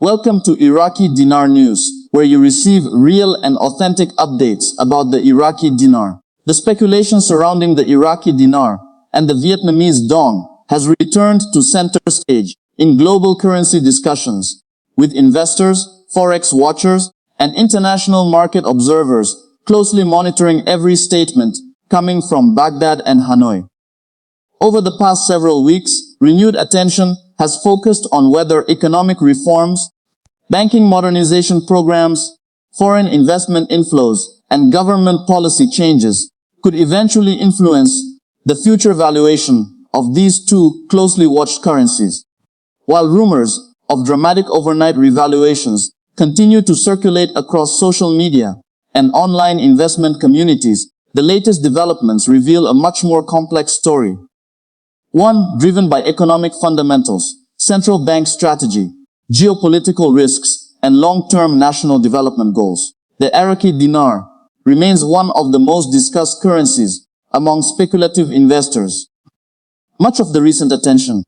Welcome to Iraqi Dinar News, where you receive real and authentic updates about the Iraqi dinar. The speculation surrounding the Iraqi dinar and the Vietnamese Dong has returned to center stage in global currency discussions, with investors, Forex watchers, and international market observers closely monitoring every statement coming from Baghdad and Hanoi. Over the past several weeks, renewed attention has focused on whether economic reforms, banking modernization programs, foreign investment inflows, and government policy changes could eventually influence the future valuation of these two closely watched currencies. While rumors of dramatic overnight revaluations continue to circulate across social media and online investment communities, the latest developments reveal a much more complex story. One driven by economic fundamentals, central bank strategy, geopolitical risks, and long-term national development goals. The Iraqi dinar remains one of the most discussed currencies among speculative investors. Much of the recent attention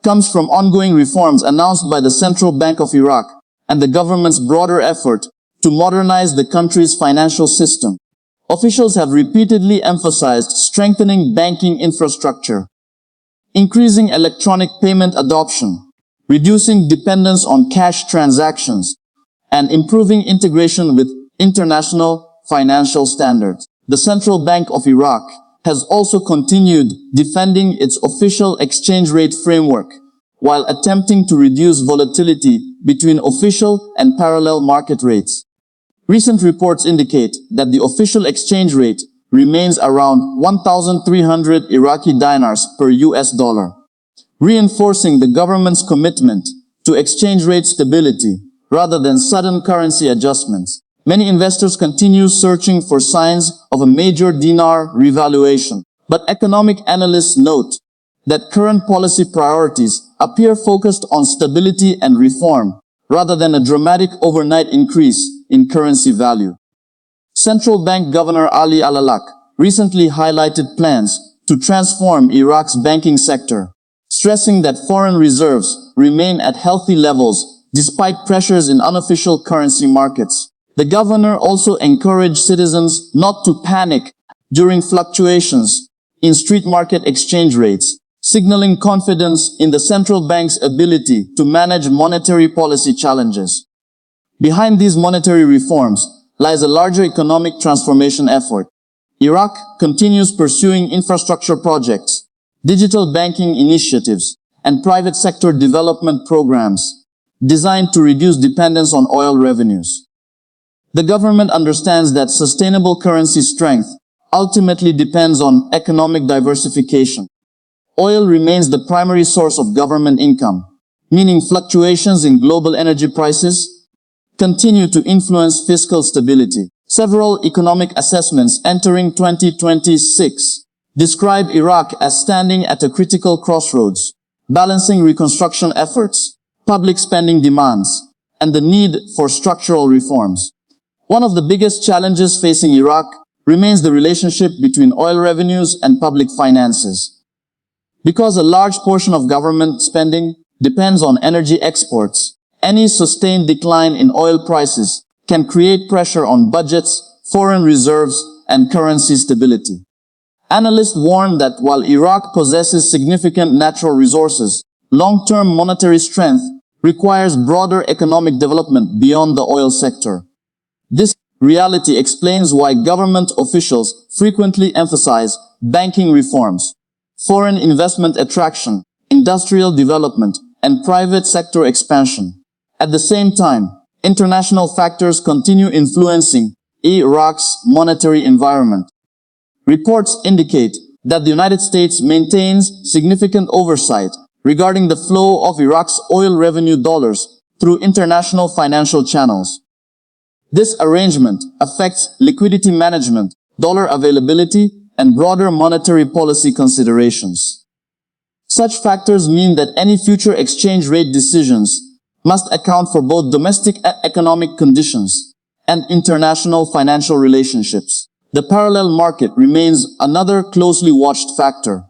comes from ongoing reforms announced by the Central Bank of Iraq and the government's broader effort to modernize the country's financial system. Officials have repeatedly emphasized strengthening banking infrastructure, increasing electronic payment adoption, reducing dependence on cash transactions, and improving integration with international financial standards. The Central Bank of Iraq has also continued defending its official exchange rate framework, while attempting to reduce volatility between official and parallel market rates. Recent reports indicate that the official exchange rate remains around 1,300 Iraqi dinars per US dollar, reinforcing the government's commitment to exchange rate stability rather than sudden currency adjustments. Many investors continue searching for signs of a major dinar revaluation, but economic analysts note that current policy priorities appear focused on stability and reform rather than a dramatic overnight increase in currency value. Central Bank Governor Ali Al-Alak recently highlighted plans to transform Iraq's banking sector, stressing that foreign reserves remain at healthy levels despite pressures in unofficial currency markets. The governor also encouraged citizens not to panic during fluctuations in street market exchange rates, signaling confidence in the central bank's ability to manage monetary policy challenges. Behind these monetary reforms lies a larger economic transformation effort. Iraq continues pursuing infrastructure projects, digital banking initiatives, and private sector development programs designed to reduce dependence on oil revenues. The government understands that sustainable currency strength ultimately depends on economic diversification. Oil remains the primary source of government income, meaning fluctuations in global energy prices continue to influence fiscal stability. Several economic assessments entering 2026 describe Iraq as standing at a critical crossroads, balancing reconstruction efforts, public spending demands, and the need for structural reforms. One of the biggest challenges facing Iraq remains the relationship between oil revenues and public finances. Because a large portion of government spending depends on energy exports, any sustained decline in oil prices can create pressure on budgets, foreign reserves, and currency stability. Analysts warn that while Iraq possesses significant natural resources, long-term monetary strength requires broader economic development beyond the oil sector. This reality explains why government officials frequently emphasize banking reforms, foreign investment attraction, industrial development, and private sector expansion. At the same time, international factors continue influencing Iraq's monetary environment. Reports indicate that the United States maintains significant oversight regarding the flow of Iraq's oil revenue dollars through international financial channels. This arrangement affects liquidity management, dollar availability, and broader monetary policy considerations. Such factors mean that any future exchange rate decisions must account for both domestic economic conditions and international financial relationships. The parallel market remains another closely watched factor.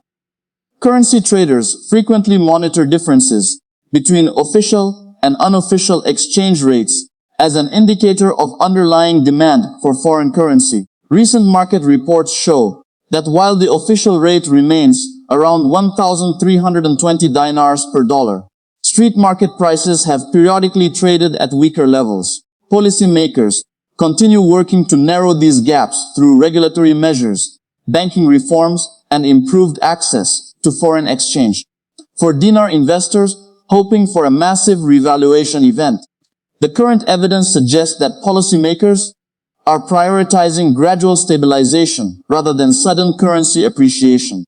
Currency traders frequently monitor differences between official and unofficial exchange rates as an indicator of underlying demand for foreign currency. Recent market reports show that while the official rate remains around 1,320 dinars per dollar, street market prices have periodically traded at weaker levels. Policymakers continue working to narrow these gaps through regulatory measures, banking reforms, and improved access to foreign exchange. For dinar investors hoping for a massive revaluation event, the current evidence suggests that policymakers are prioritizing gradual stabilization rather than sudden currency appreciation.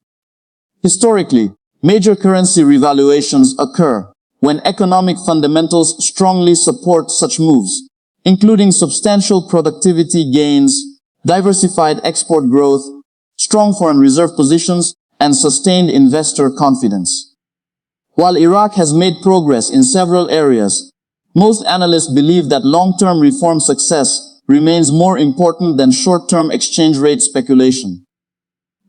Historically, major currency revaluations occur when economic fundamentals strongly support such moves, including substantial productivity gains, diversified export growth, strong foreign reserve positions, and sustained investor confidence. While Iraq has made progress in several areas, most analysts believe that long-term reform success remains more important than short-term exchange rate speculation.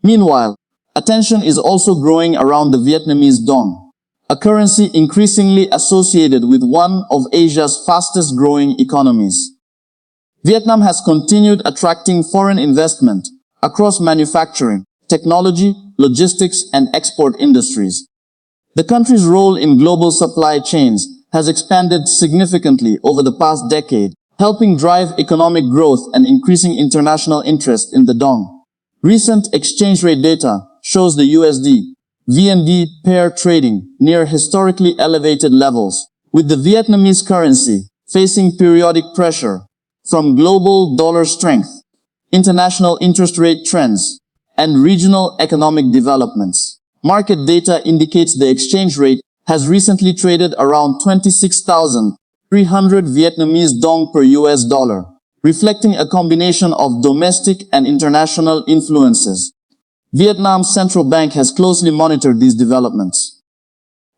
Meanwhile, attention is also growing around the Vietnamese Dong, a currency increasingly associated with one of Asia's fastest-growing economies. Vietnam has continued attracting foreign investment across manufacturing, technology, logistics, and export industries. The country's role in global supply chains has expanded significantly over the past decade, helping drive economic growth and increasing international interest in the Dong. Recent exchange rate data shows the USD VND pair trading near historically elevated levels, with the Vietnamese currency facing periodic pressure from global dollar strength, international interest rate trends, and regional economic developments. Market data indicates the exchange rate has recently traded around 26,300 Vietnamese dong per US dollar, reflecting a combination of domestic and international influences. Vietnam's central bank has closely monitored these developments.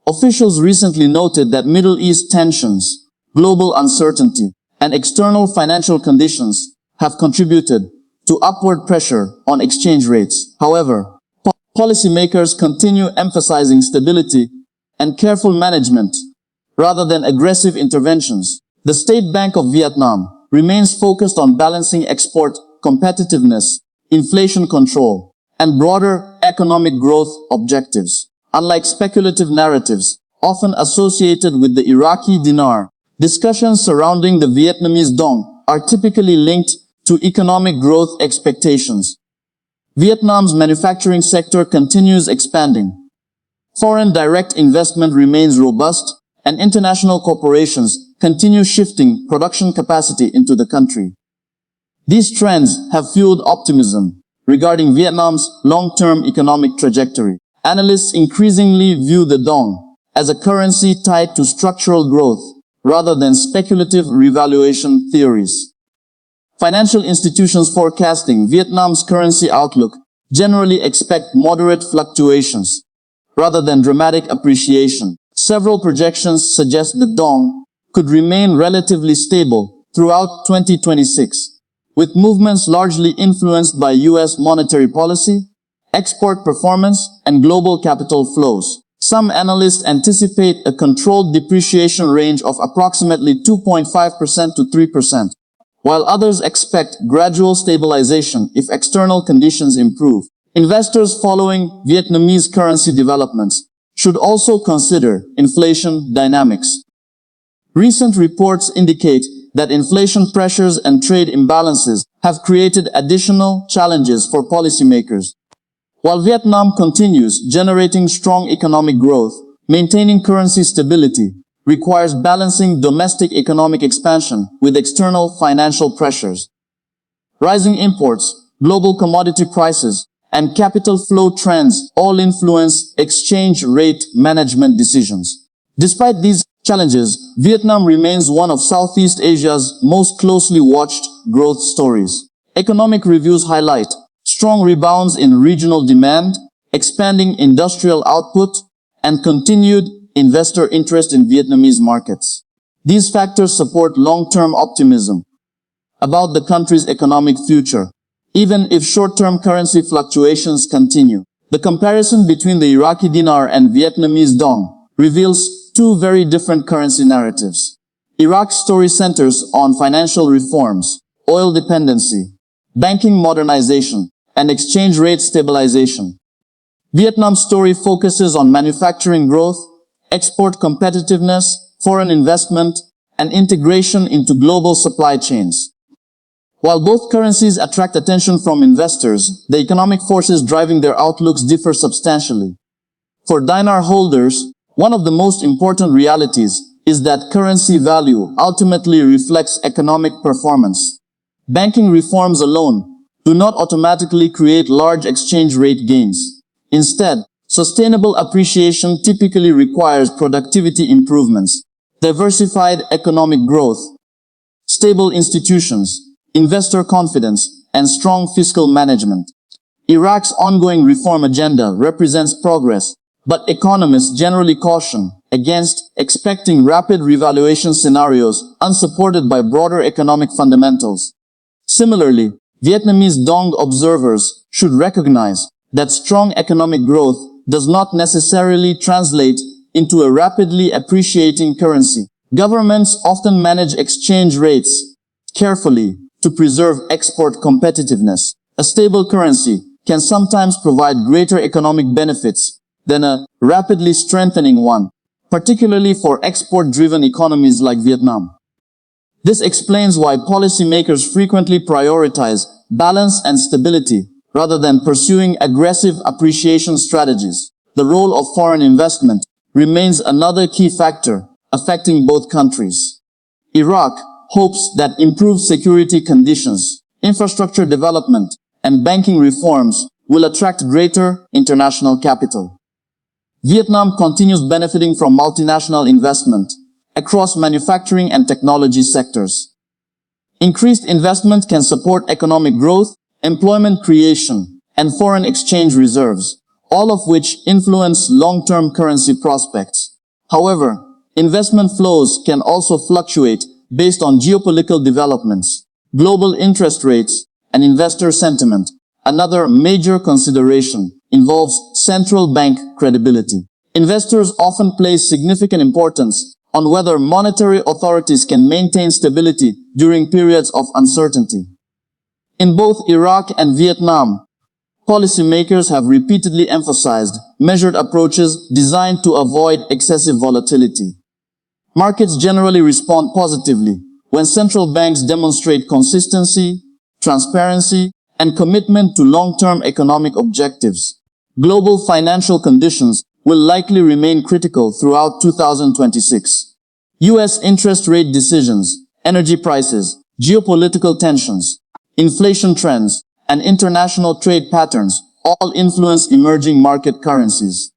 Officials recently noted that Middle East tensions, global uncertainty, and external financial conditions have contributed to upward pressure on exchange rates. However, policymakers continue emphasizing stability and careful management rather than aggressive interventions. The State Bank of Vietnam remains focused on balancing export competitiveness, inflation control, and broader economic growth objectives. Unlike speculative narratives often associated with the Iraqi dinar, discussions surrounding the Vietnamese dong are typically linked to economic growth expectations. Vietnam's manufacturing sector continues expanding. Foreign direct investment remains robust, and international corporations continue shifting production capacity into the country. These trends have fueled optimism regarding Vietnam's long-term economic trajectory. Analysts increasingly view the dong as a currency tied to structural growth rather than speculative revaluation theories. Financial institutions forecasting Vietnam's currency outlook generally expect moderate fluctuations rather than dramatic appreciation. Several projections suggest the dong could remain relatively stable throughout 2026, with movements largely influenced by U.S. monetary policy, export performance, and global capital flows. Some analysts anticipate a controlled depreciation range of approximately 2.5% to 3%, while others expect gradual stabilization if external conditions improve. Investors following Vietnamese currency developments should also consider inflation dynamics. Recent reports indicate that inflation pressures and trade imbalances have created additional challenges for policymakers. While Vietnam continues generating strong economic growth, maintaining currency stability requires balancing domestic economic expansion with external financial pressures. Rising imports, global commodity prices, and capital flow trends all influence exchange rate management decisions. Despite these challenges, Vietnam remains one of Southeast Asia's most closely watched growth stories. Economic reviews highlight strong rebounds in regional demand, expanding industrial output, and continued investor interest in Vietnamese markets. These factors support long-term optimism about the country's economic future, even if short-term currency fluctuations continue. The comparison between the Iraqi dinar and Vietnamese dong reveals two very different currency narratives. Iraq's story centers on financial reforms, oil dependency, banking modernization, and exchange rate stabilization. Vietnam's story focuses on manufacturing growth, export competitiveness, foreign investment, and integration into global supply chains. While both currencies attract attention from investors, the economic forces driving their outlooks differ substantially. For dinar holders, one of the most important realities is that currency value ultimately reflects economic performance. Banking reforms alone do not automatically create large exchange rate gains. Instead, sustainable appreciation typically requires productivity improvements, diversified economic growth, stable institutions, investor confidence, and strong fiscal management. Iraq's ongoing reform agenda represents progress, but economists generally caution against expecting rapid revaluation scenarios unsupported by broader economic fundamentals. Similarly, Vietnamese Dong observers should recognize that strong economic growth does not necessarily translate into a rapidly appreciating currency. Governments often manage exchange rates carefully to preserve export competitiveness. A stable currency can sometimes provide greater economic benefits than a rapidly strengthening one, particularly for export-driven economies like Vietnam. This explains why policymakers frequently prioritize balance and stability rather than pursuing aggressive appreciation strategies. The role of foreign investment remains another key factor affecting both countries. Iraq hopes that improved security conditions, infrastructure development, and banking reforms will attract greater international capital. Vietnam continues benefiting from multinational investment across manufacturing and technology sectors. Increased investment can support economic growth, employment creation, and foreign exchange reserves, all of which influence long-term currency prospects. However, investment flows can also fluctuate based on geopolitical developments, global interest rates, and investor sentiment. Another major consideration involves central bank credibility. Investors often place significant importance on whether monetary authorities can maintain stability during periods of uncertainty. In both Iraq and Vietnam, policymakers have repeatedly emphasized measured approaches designed to avoid excessive volatility. Markets generally respond positively when central banks demonstrate consistency, transparency, and commitment to long-term economic objectives. Global financial conditions will likely remain critical throughout 2026. U.S. interest rate decisions, energy prices, geopolitical tensions, inflation trends, and international trade patterns all influence emerging market currencies.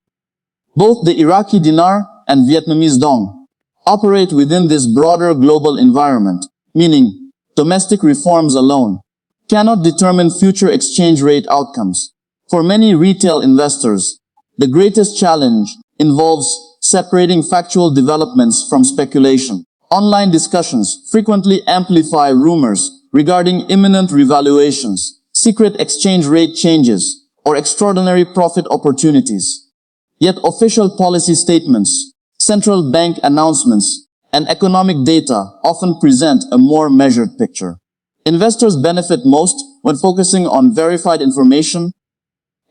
Both the Iraqi Dinar and Vietnamese Dong operate within this broader global environment, meaning domestic reforms alone cannot determine future exchange rate outcomes. For many retail investors, the greatest challenge involves separating factual developments from speculation. Online discussions frequently amplify rumors regarding imminent revaluations, secret exchange rate changes, or extraordinary profit opportunities. Yet official policy statements, central bank announcements, and economic data often present a more measured picture. Investors benefit most when focusing on verified information,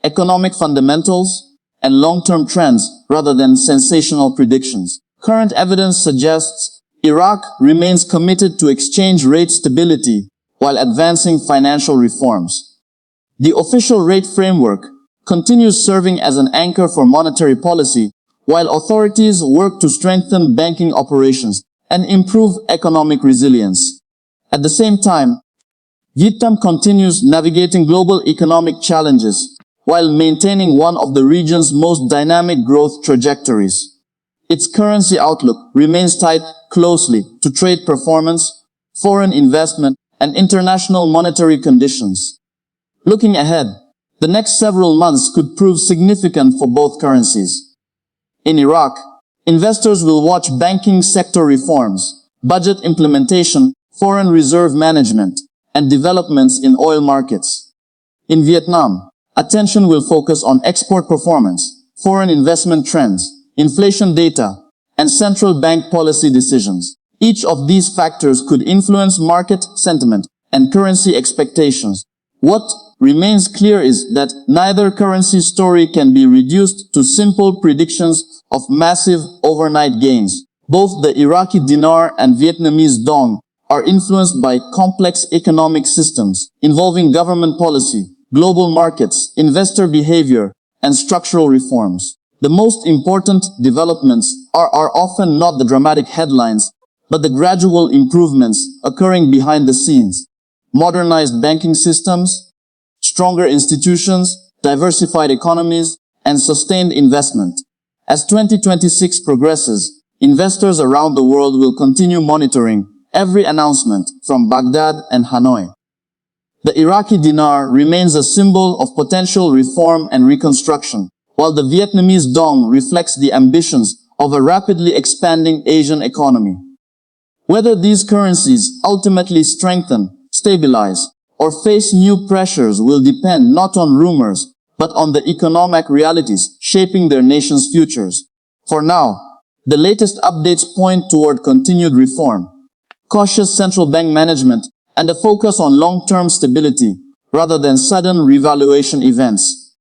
economic fundamentals, and long-term trends rather than sensational predictions. Current evidence suggests Iraq remains committed to exchange rate stability while advancing financial reforms. The official rate framework continues serving as an anchor for monetary policy, while authorities work to strengthen banking operations and improve economic resilience. At the same time, Vietnam continues navigating global economic challenges while maintaining one of the region's most dynamic growth trajectories. Its currency outlook remains tied closely to trade performance, foreign investment, and international monetary conditions. Looking ahead, the next several months could prove significant for both currencies. In Iraq, investors will watch banking sector reforms, budget implementation, foreign reserve management, and developments in oil markets. In Vietnam, attention will focus on export performance, foreign investment trends, inflation data, and central bank policy decisions. Each of these factors could influence market sentiment and currency expectations. What remains clear is that neither currency story can be reduced to simple predictions of massive overnight gains. Both the Iraqi dinar and Vietnamese dong are influenced by complex economic systems involving government policy, global markets, investor behavior, and structural reforms. The most important developments are often not the dramatic headlines, but the gradual improvements occurring behind the scenes. Modernized banking systems, stronger institutions, diversified economies, and sustained investment. As 2026 progresses, investors around the world will continue monitoring every announcement from Baghdad and Hanoi. The Iraqi dinar remains a symbol of potential reform and reconstruction, while the Vietnamese dong reflects the ambitions of a rapidly expanding Asian economy. Whether these currencies ultimately strengthen, stabilize, or face new pressures will depend not on rumors, but on the economic realities shaping their nations' futures. For now, the latest updates point toward continued reform, cautious central bank management, and a focus on long-term stability, rather than sudden revaluation events.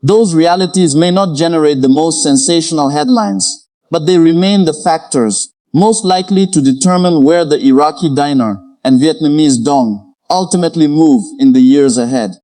Those realities may not generate the most sensational headlines, but they remain the factors most likely to determine where the Iraqi dinar and Vietnamese dong ultimately move in the years ahead.